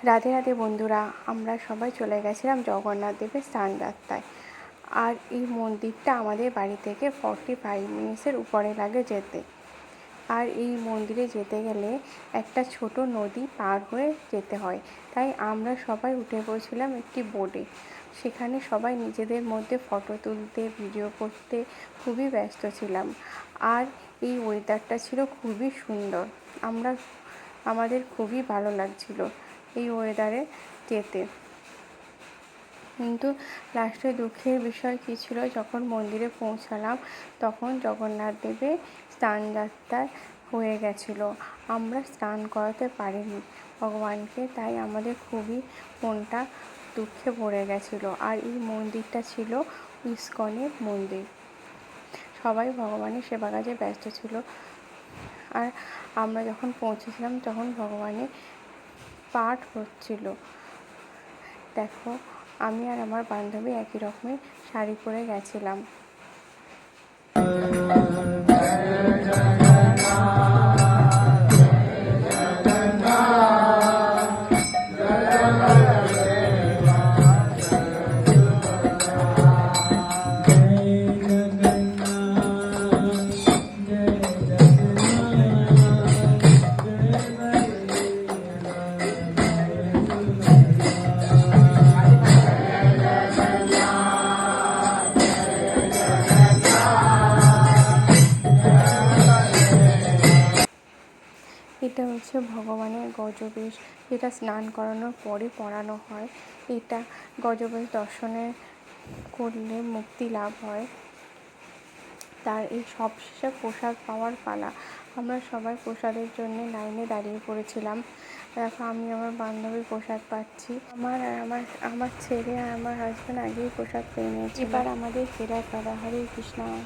রাধে রাধে বন্ধুরা, আমরা সবাই চলে গেছিলাম জগন্নাথ দেবের স্নানযাত্রায়। আর এই মন্দিরটা আমাদের বাড়ি থেকে 45 মিনিটসের উপরে লাগে যেতে। আর এই মন্দিরে যেতে গেলে একটা ছোট নদী পার হয়ে যেতে হয়। তাই আমরা সবাই উঠে পড়েছিলাম একটি বোটে। সেখানে সবাই নিজেদের মধ্যে ফটো তুলতে, ভিডিও করতে খুবই ব্যস্ত ছিলাম। আর এই ওয়েদারটা ছিল খুবই সুন্দর। আমাদের খুবই ভালো লাগছিল এই ওয়েদারে যেতে। কিন্তু লাস্টে দুঃখের বিষয় কী ছিল, যখন মন্দিরে পৌঁছালাম তখন জগন্নাথ দেবের স্নানযাত্রা হয়ে গেছিলো। আমরা স্নান করাতে পারিনি ভগবানকে, তাই আমাদের খুবই মনটা দুঃখে ভরে গেছিলো। আর এই মন্দিরটা ছিল ইস্কনের মন্দির। সবাই ভগবানের সেবা কাজে ব্যস্ত ছিল। আর আমরা যখন পৌঁছেছিলাম তখন ভগবানের পাঠ হচ্ছিল। দেখো, আমি আর আমার বান্ধবী একই রকমের শাড়ি পরে গেছিলাম। এটা হচ্ছে ভগবানের গজবেশ, যেটা স্নান করানোর পরে পরানো হয়। এটা গজবেশ দর্শনে করলে মুক্তি লাভ হয়। তার এই সবশেষে প্রসাদ পাওয়ার পালা। আমরা সবাই প্রসাদের জন্য লাইনে দাঁড়িয়ে পড়েছিলাম। দেখো, আমি আমার বান্ধবীর প্রসাদ পাচ্ছি। আমার ছেলে আর আমার হাজব্যান্ড আগেই প্রসাদ পেয়ে নিয়েছে। এবার আমাদের ফেরার পালা। হরে কৃষ্ণ।